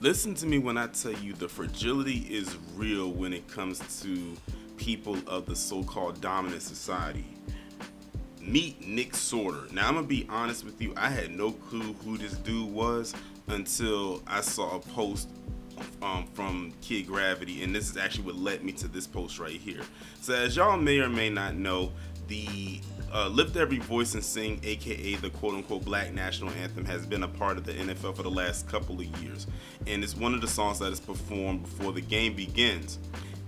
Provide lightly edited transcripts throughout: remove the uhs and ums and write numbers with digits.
Listen to me when I tell you the fragility is real when it comes to people of the so-called dominant society. Meet Nick Sortor. Now I'm gonna be honest with you, I had no clue who this dude was until I saw a post from Kid Gravity, and this is actually what led me to this post right here. So as y'all may or may not know, the Lift Every Voice and Sing, aka the quote-unquote Black National Anthem, has been a part of the NFL for the last couple of years, and it's one of the songs that is performed before the game begins.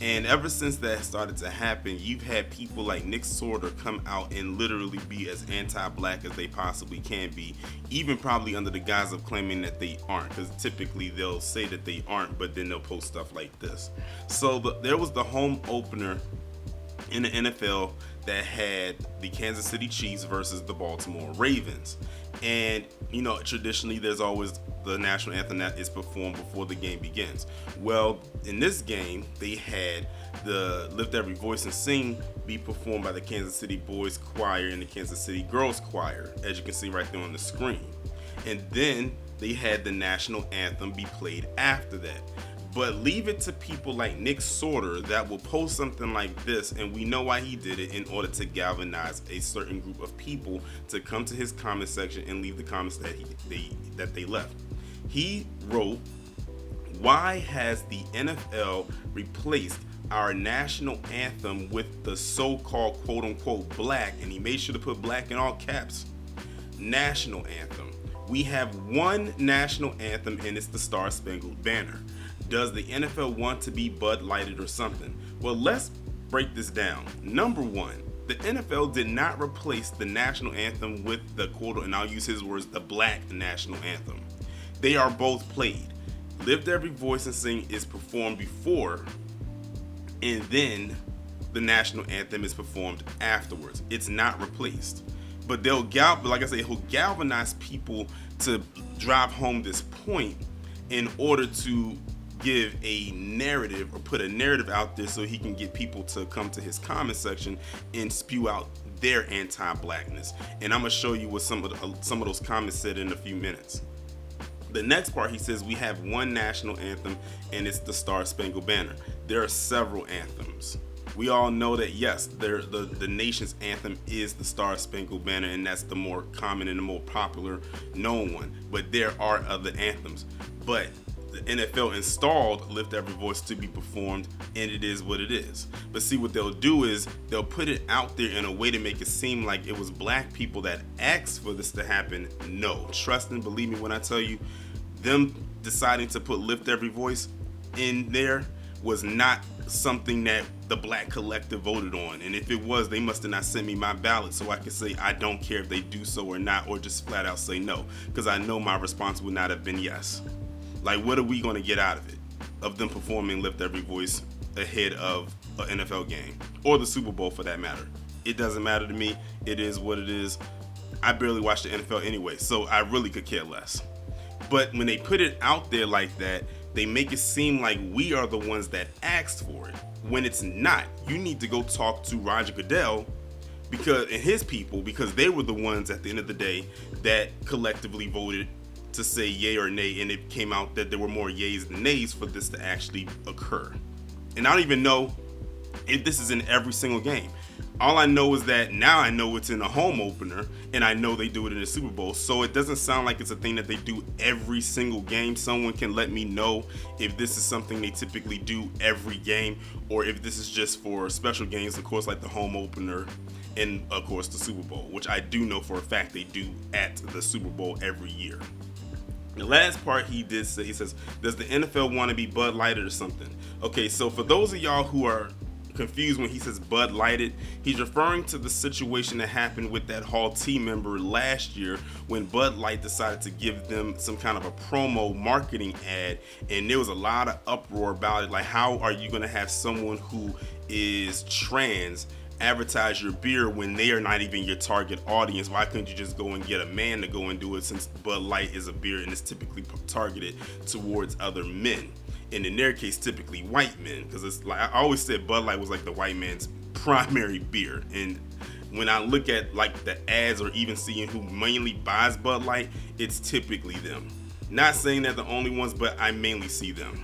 And ever since that started to happen, you've had people like Nick Sortor come out and literally be as anti-black as they possibly can be, even probably under the guise of claiming that they aren't, because typically they'll say that they aren't, but then they'll post stuff like this. So there was the home opener in the NFL that had the Kansas City Chiefs versus the Baltimore Ravens. And, you know, traditionally there's always the national anthem that is performed before the game begins. Well, in this game, they had the Lift Every Voice and Sing be performed by the Kansas City Boys Choir and the Kansas City Girls Choir, as you can see right there on the screen. And then they had the national anthem be played after that. But leave it to people like Nick Sortor that will post something like this, and we know why he did it, in order to galvanize a certain group of people to come to his comment section and leave the comments that they left. He wrote, "Why has the NFL replaced our national anthem with the so-called quote-unquote black," and he made sure to put black in all caps, national anthem? We have one national anthem, and it's the Star Spangled Banner. Does the NFL want to be Bud Lighted or something? Well, let's break this down. Number one, the NFL did not replace the national anthem with the quote, and I'll use his words, the black national anthem. They are both played. Lift Every Voice and Sing is performed before, and then the national anthem is performed afterwards. It's not replaced. But like I say, he'll galvanize people to drive home this point in order to give a narrative or put a narrative out there so he can get people to come to his comment section and spew out their anti-blackness. And I'm gonna show you what some of those comments said in a few minutes. The next part, he says, we have one national anthem, and it's the Star Spangled Banner. There are several anthems. We all know that, yes, the nation's anthem is the Star Spangled Banner, and that's the more common and the more popular known one. But there are other anthems. But the NFL installed Lift Every Voice to be performed, and it is what it is. But see, what they'll do is they'll put it out there in a way to make it seem like it was black people that asked for this to happen. No, trust and believe me when I tell you, them deciding to put Lift Every Voice in there was not something that the black collective voted on. And if it was, they must have not sent me my ballot so I could say I don't care if they do so or not, or just flat out say no, because I know my response would not have been yes. Like, what are we going to get out of it? Of them performing Lift Every Voice ahead of an NFL game, or the Super Bowl for that matter. It doesn't matter to me. It is what it is. I barely watch the NFL anyway, so I really could care less. But when they put it out there like that, they make it seem like we are the ones that asked for it, when it's not. You need to go talk to Roger Goodell and his people, because they were the ones at the end of the day that collectively voted to say yay or nay, and it came out that there were more yays than nays for this to actually occur. And I don't even know if this is in every single game. All I know is that now I know it's in a home opener, and I know they do it in the Super Bowl. So it doesn't sound like it's a thing that they do every single game. Someone can let me know if this is something they typically do every game, or if this is just for special games, of course, like the home opener and, of course, the Super Bowl, which I do know for a fact they do at the Super Bowl every year. The last part he did say, he says, does the NFL want to be Bud Lighted or something? Okay, so for those of y'all who are confused when he says Bud Lighted, he's referring to the situation that happened with that Hall team member last year when Bud Light decided to give them some kind of a promo marketing ad, and there was a lot of uproar about it. Like, how are you going to have someone who is trans advertise your beer when they are not even your target audience? Why couldn't you just go and get a man to go and do it, since Bud Light is a beer and it's typically targeted towards other men, and in their case typically white men, because it's like I always said, Bud Light was like the white man's primary beer. And when I look at like the ads or even seeing who mainly buys Bud Light, it's typically them. Not saying they're the only ones, but I mainly see them.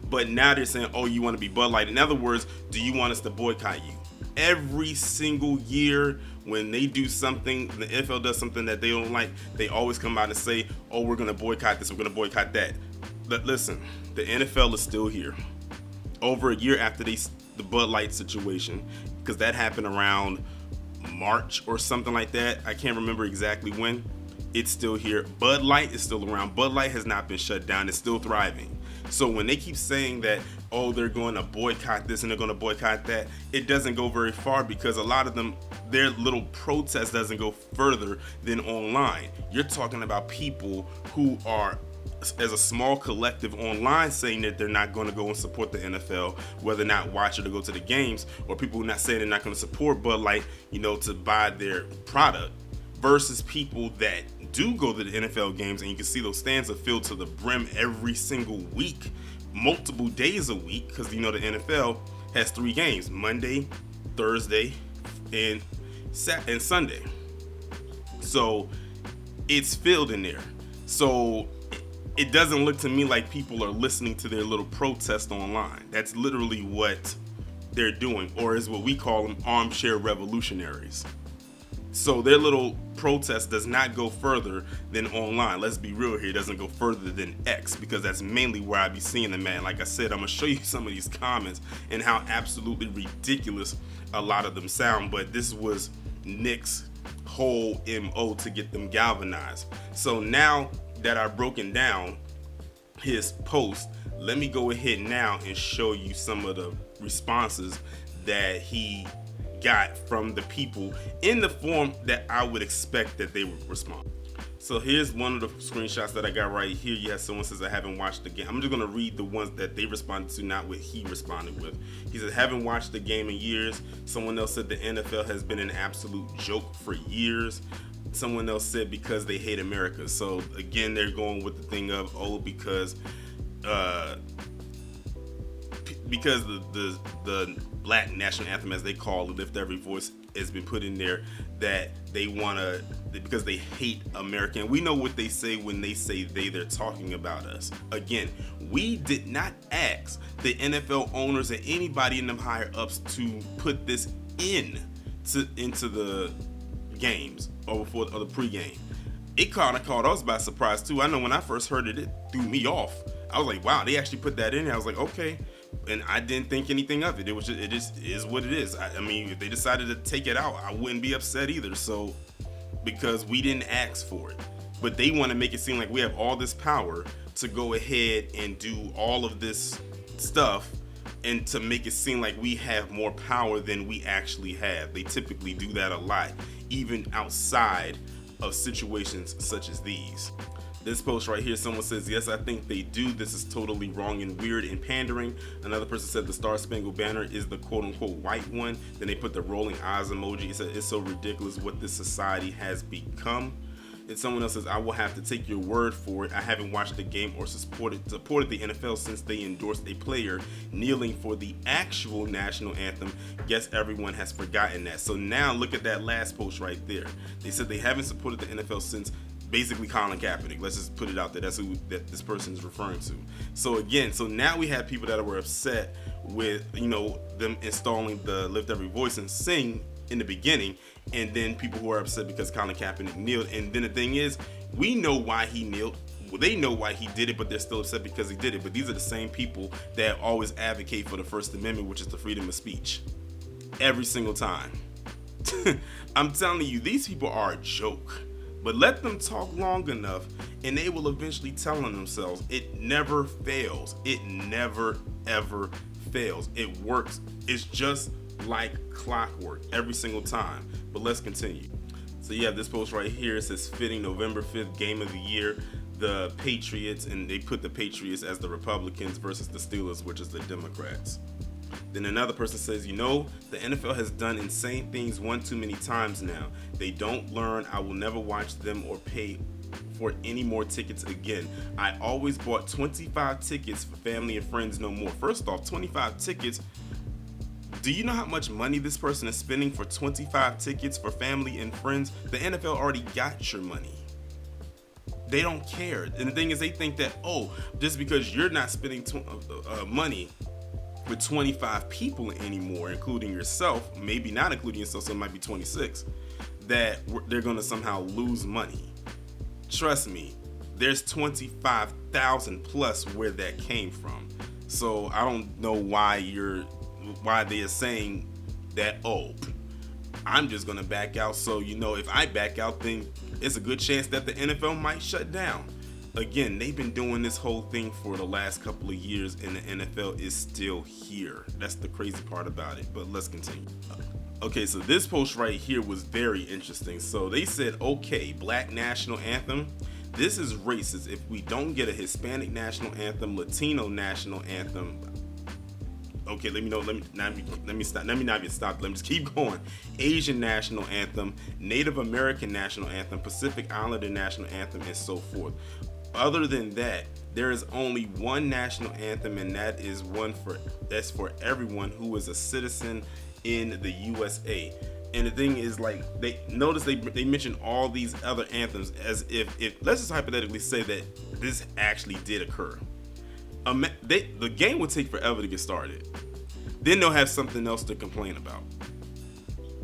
But now they're saying, oh, you want to be Bud Light. In other words, do you want us to boycott you? Every single year when they do something, the NFL does something that they don't like, they always come out and say, oh, we're going to boycott this, we're going to boycott that. But listen, the NFL is still here. Over a year after the Bud Light situation, because that happened around March or something like that. I can't remember exactly when. It's still here. Bud Light is still around. Bud Light has not been shut down. It's still thriving. So when they keep saying that, oh, they're going to boycott this and they're going to boycott that, it doesn't go very far, because a lot of them, their little protest doesn't go further than online. You're talking about people who are, as a small collective online, saying that they're not going to go and support the NFL, whether or not watch it or go to the games, or people who are not saying they're not going to support Bud Light, to buy their product, versus people that do go to the NFL games, and you can see those stands are filled to the brim every single week, multiple days a week, because the NFL has 3 games: Monday, Thursday, and Sunday. So it's filled in there. So it doesn't look to me like people are listening to their little protest online. That's literally what they're doing, or is what we call them armchair revolutionaries. So their little protest does not go further than online. Let's be real here. It doesn't go further than X, because that's mainly where I be seeing them at. Like I said, I'm going to show you some of these comments and how absolutely ridiculous a lot of them sound. But this was Nick's whole MO to get them galvanized. So now that I've broken down his post, let me go ahead now and show you some of the responses that he got from the people in the form that I would expect that they would respond. So here's one of the screenshots that I got right here. You have someone says, I haven't watched the game. I'm just going to read the ones that they responded to, not what he responded with. He said, haven't watched the game in years. Someone else said the NFL has been an absolute joke for years. Someone else said because they hate America. So again, they're going with the thing of, oh, because the Black national anthem, as they call it, Lift Every Voice, has been put in there, that they want to, because they hate America. And we know what they say when they say they're talking about us. Again, we did not ask the NFL owners or anybody in them higher ups to put this into the games or before the pregame. It kind of caught us by surprise too. I know when I first heard it, it threw me off. I was like, wow, they actually put that in there. I was like, okay. And I didn't think anything of it. It just is what it is. I mean, if they decided to take it out, I wouldn't be upset either. So, because we didn't ask for it, but they want to make it seem like we have all this power to go ahead and do all of this stuff, and to make it seem like we have more power than we actually have. They typically do that a lot, even outside of situations such as these. This post right here, someone says, yes, I think they do. This is totally wrong and weird and pandering. Another person said the Star Spangled Banner is the quote unquote white one. Then they put the rolling eyes emoji. It said, it's so ridiculous what this society has become. And someone else says, I will have to take your word for it. I haven't watched the game or supported the NFL since they endorsed a player kneeling for the actual national anthem. Guess everyone has forgotten that. So now look at that last post right there. They said they haven't supported the NFL since basically Colin Kaepernick. Let's just put it out there. That's who that this person is referring to. So again, so now we have people that were upset with, them installing the Lift Every Voice and Sing in the beginning, and then people who are upset because Colin Kaepernick kneeled. And then the thing is, we know why he kneeled. Well, they know why he did it, but they're still upset because he did it. But these are the same people that always advocate for the First Amendment, which is the freedom of speech. Every single time. I'm telling you, these people are a joke. But let them talk long enough and they will eventually tell on themselves. It never fails. It never, ever fails. It works. It's just like clockwork every single time. But let's continue. So you have this post right here. It says fitting November 5th game of the year. The Patriots, and they put the Patriots as the Republicans versus the Steelers, which is the Democrats. Then another person says, the NFL has done insane things one too many times now. They don't learn. I will never watch them or pay for any more tickets again. I always bought 25 tickets for family and friends, no more. First off, 25 tickets. Do you know how much money this person is spending for 25 tickets for family and friends? The NFL already got your money. They don't care. And the thing is, they think that, oh, just because you're not spending money with 25 people anymore, including yourself, maybe not including yourself, so it might be 26, that they're going to somehow lose money. Trust me, there's 25,000 plus where that came from. So I don't know why they're saying that, oh, I'm just going to back out. So, if I back out, then it's a good chance that the NFL might shut down. Again, they've been doing this whole thing for the last couple of years, and the NFL is still here. That's the crazy part about it, but let's continue. Okay, so this post right here was very interesting. So they said, okay, Black National Anthem. This is racist. If we don't get a Hispanic National Anthem, Latino National Anthem. Okay, let me know. Let me stop. Let me not even stop. Let me just keep going. Asian National Anthem, Native American National Anthem, Pacific Islander National Anthem, and so forth. Other than that, there is only one national anthem, and that is that's for everyone who is a citizen in the USA. And the thing is, like, they mention all these other anthems as if let's just hypothetically say that this actually did occur. The game would take forever to get started. Then they'll have something else to complain about.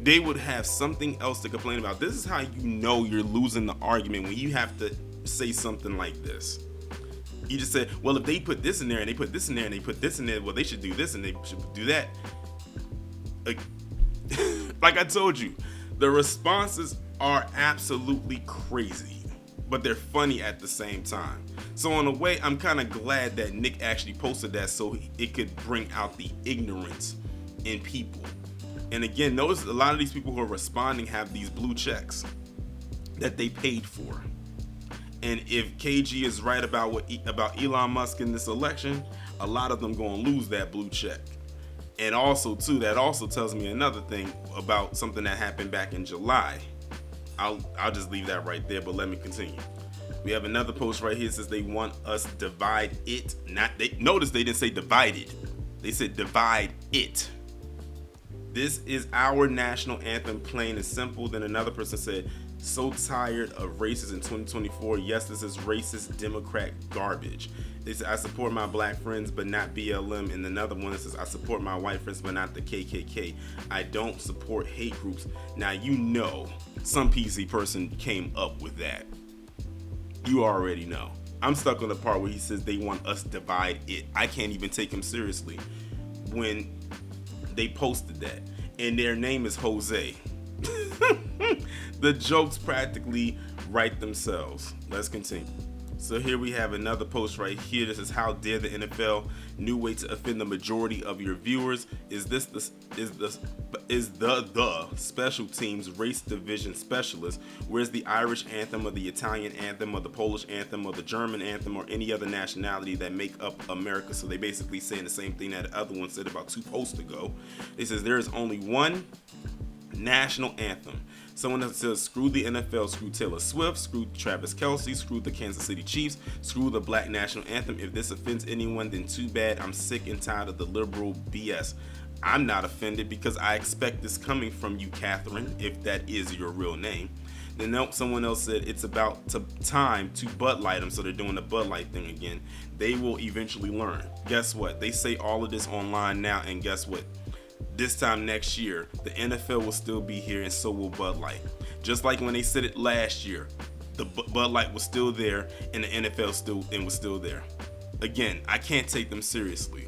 They would have something else to complain about. This is how you know you're losing the argument, when you have to say something like this. You just said, well, if they put this in there and they put this in there and they put this in there, well, they should do this and they should do that. Like I told you, the responses are absolutely crazy, but they're funny at the same time. So in a way, I'm kind of glad that Nick actually posted that so it could bring out the ignorance in people. And again, notice a lot of these people who are responding have these blue checks that they paid for. And if KG is right about Elon Musk in this election, a lot of them going to lose that blue check. And also, too, that also tells me another thing about something that happened back in July. I'll just leave that right there, but let me continue. We have another post right here that says they want us divide it. Notice they didn't say divided. They said divide it. This is our national anthem, plain and simple. Then another person said, so tired of races in 2024. Yes, this is racist Democrat garbage. They said, I support my black friends, but not BLM. And another one that says, I support my white friends, but not the KKK. I don't support hate groups. Now, some PC person came up with that. You already know. I'm stuck on the part where he says they want us to divide it. I can't even take him seriously when they posted that. And their name is Jose. The jokes practically write themselves. Let's continue. So here we have another post right here. This is, how dare the NFL, new way to offend the majority of your viewers. Is the special teams race division specialist? Where's the Irish anthem or the Italian anthem or the Polish anthem or the German anthem or any other nationality that make up America? So they basically saying the same thing that the other one said about 2 posts ago. It says there is only one national anthem. Someone that says, screw the NFL, screw Taylor Swift, screw Travis Kelce, screw the Kansas City Chiefs, screw the Black National Anthem. If this offends anyone, then too bad. I'm sick and tired of the liberal BS. I'm not offended because I expect this coming from you, Catherine, if that is your real name. Then someone else said it's about time to Bud Light them, so they're doing the Bud Light thing again. They will eventually learn. Guess what? They say all of this online now, and guess what? This time next year, the NFL will still be here, and so will Bud Light. Just like when they said it last year, the Bud Light was still there, and the NFL was still there. Again, I can't take them seriously.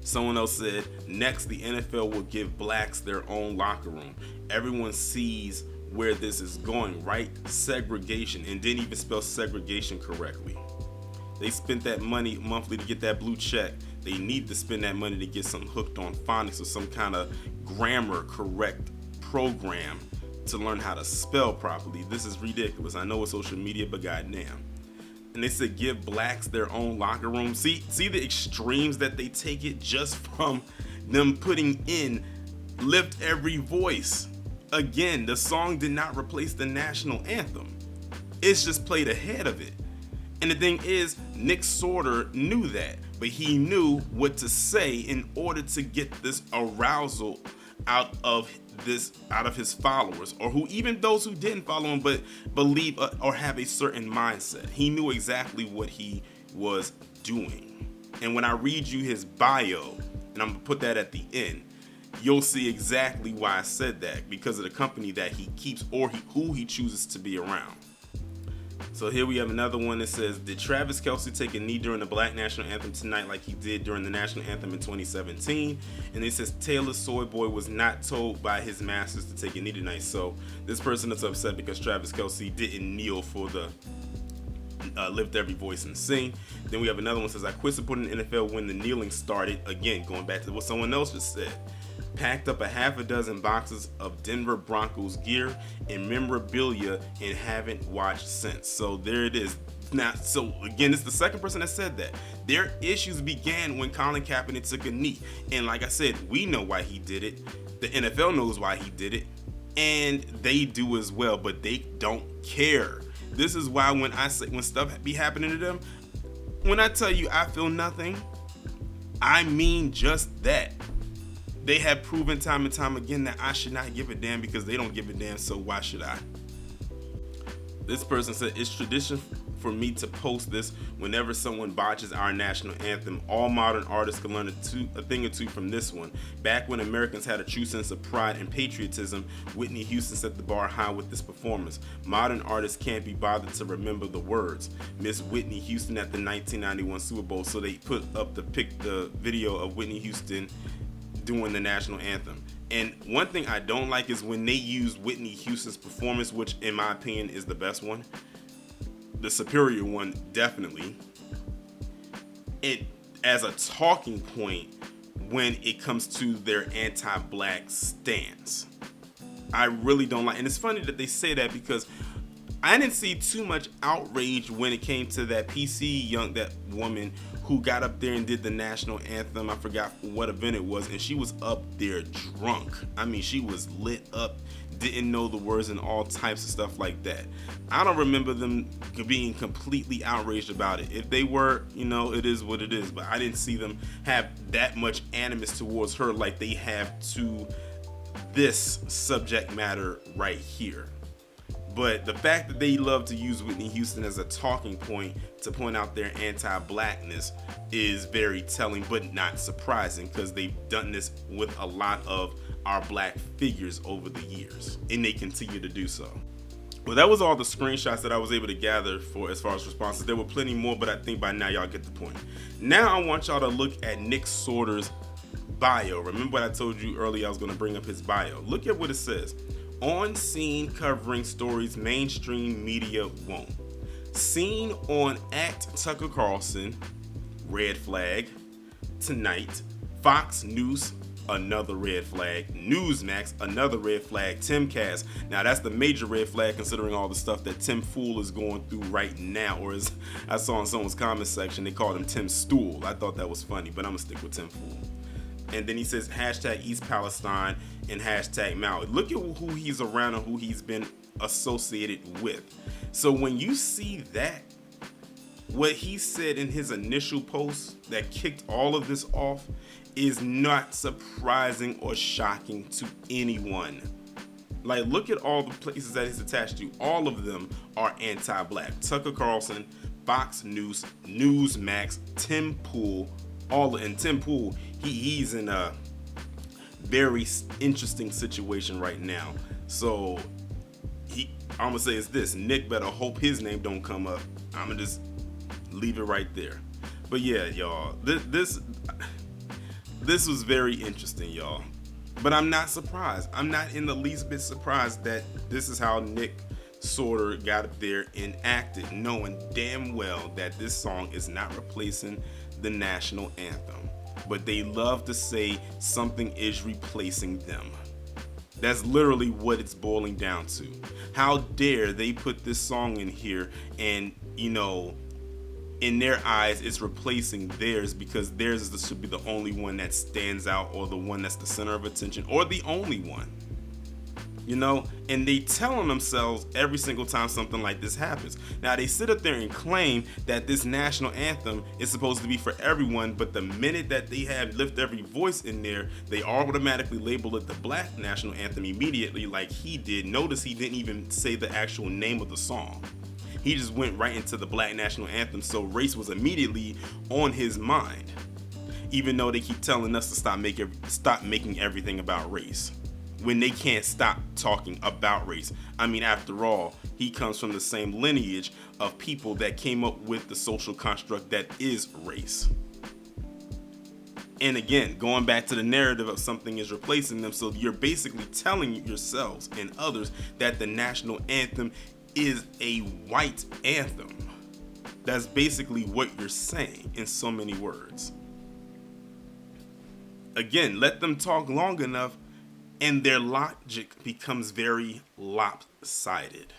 Someone else said, next, the NFL will give blacks their own locker room. Everyone sees where this is going, right? Segregation, and didn't even spell segregation correctly. They spent that money monthly to get that blue check. They need to spend that money to get some hooked on phonics or some kind of grammar correct program to learn how to spell properly. This is ridiculous. I know it's social media, but goddamn. And they said give blacks their own locker room. See the extremes that they take it just from them putting in lift every voice. Again, the song did not replace the national anthem. It's just played ahead of it. And the thing is, Nick Sortor knew that, but he knew what to say in order to get this arousal out of this out of his followers, or who even those who didn't follow him but believe or have a certain mindset. He knew exactly what he was doing. And when I read you his bio, and I'm gonna put that at the end, you'll see exactly why I said that, because of the company that he keeps or who he chooses to be around. So here we have another one that says, did Travis Kelce take a knee during the Black National Anthem tonight like he did during the National Anthem in 2017? And it says, Taylor Soy Boy was not told by his masters to take a knee tonight. So this person is upset because Travis Kelce didn't kneel for the Lift Every Voice and Sing. Then we have another one that says, I quit supporting the NFL when the kneeling started. Again, going back to what someone else just said. Packed up a half a dozen boxes of Denver Broncos gear and memorabilia and haven't watched since. So there it is. Now, so again, it's the second person that said that. Their issues began when Colin Kaepernick took a knee. And like I said, we know why he did it. The NFL knows why he did it. And they do as well, but they don't care. This is why when I say, when stuff be happening to them, when I tell you I feel nothing, I mean just that. They have proven time and time again that I should not give a damn because they don't give a damn, so why should I? This person said, it's tradition for me to post this whenever someone botches our national anthem. All modern artists can learn a thing or two from this one. Back when Americans had a true sense of pride and patriotism, Whitney Houston set the bar high with this performance. Modern artists can't be bothered to remember the words. Miss Whitney Houston at the 1991 Super Bowl, so they put up the video of Whitney Houston doing the national anthem. And one thing I don't like is when they use Whitney Houston's performance, which in my opinion is the best one, the superior one, definitely, it as a talking point when it comes to their anti-black stance. I really don't like, and it's funny that they say that because I didn't see too much outrage when it came to that that woman who got up there and did the national anthem. I forgot what event it was, and she was up there drunk. I mean, she was lit up, didn't know the words and all types of stuff like that. I don't remember them being completely outraged about it. If they were, it is what it is, but I didn't see them have that much animus towards her like they have to this subject matter right here. But the fact that they love to use Whitney Houston as a talking point to point out their anti-blackness is very telling, but not surprising, because they've done this with a lot of our black figures over the years, and they continue to do so. Well, that was all the screenshots that I was able to gather for as far as responses. There were plenty more, but I think by now y'all get the point. Now I want y'all to look at Nick Sortor's bio. Remember what I told you earlier, I was going to bring up his bio. Look at what it says. On scene covering stories mainstream media won't. Seen on @Tucker Carlson, red flag. Tonight, Fox News, another red flag. Newsmax, another red flag. Timcast, now that's the major red flag considering all the stuff that Tim Fool is going through right now, or as I saw in someone's comment section, they called him Tim Stool. I thought that was funny, but I'm gonna stick with Tim Fool. And then he says #East Palestine and #Maui. Look at who he's around and who he's been associated with. So when you see that, what he said in his initial post that kicked all of this off is not surprising or shocking to anyone. Like, look at all the places that he's attached to. All of them are anti-black. Tucker Carlson, Fox News, Newsmax, Tim Pool, and Tim Pool, he's in a very interesting situation right now. So I'm gonna say it's this: Nick better hope his name don't come up. I'm gonna just leave it right there. But yeah, y'all, this was very interesting, y'all. But I'm not surprised. I'm not in the least bit surprised that this is how Nick Sortor got up there and acted, knowing damn well that this song is not replacing the national anthem. But they love to say something is replacing them. That's literally what it's boiling down to. How dare they put this song in here and, in their eyes, it's replacing theirs because theirs should be the only one that stands out, or the one that's the center of attention, or the only one. you know, and they telling themselves every single time something like this happens. Now they sit up there and claim that this national anthem is supposed to be for everyone, but the minute that they have Lift Every Voice in there, they automatically label it the black national anthem immediately, like he did. Notice he didn't even say the actual name of the song. He just went right into the black national anthem, so race was immediately on his mind, even though they keep telling us to stop making everything about race, when they can't stop talking about race. I mean, after all, he comes from the same lineage of people that came up with the social construct that is race. And again, going back to the narrative of something is replacing them, so you're basically telling yourselves and others that the national anthem is a white anthem. That's basically what you're saying in so many words. Again, let them talk long enough and their logic becomes very lopsided.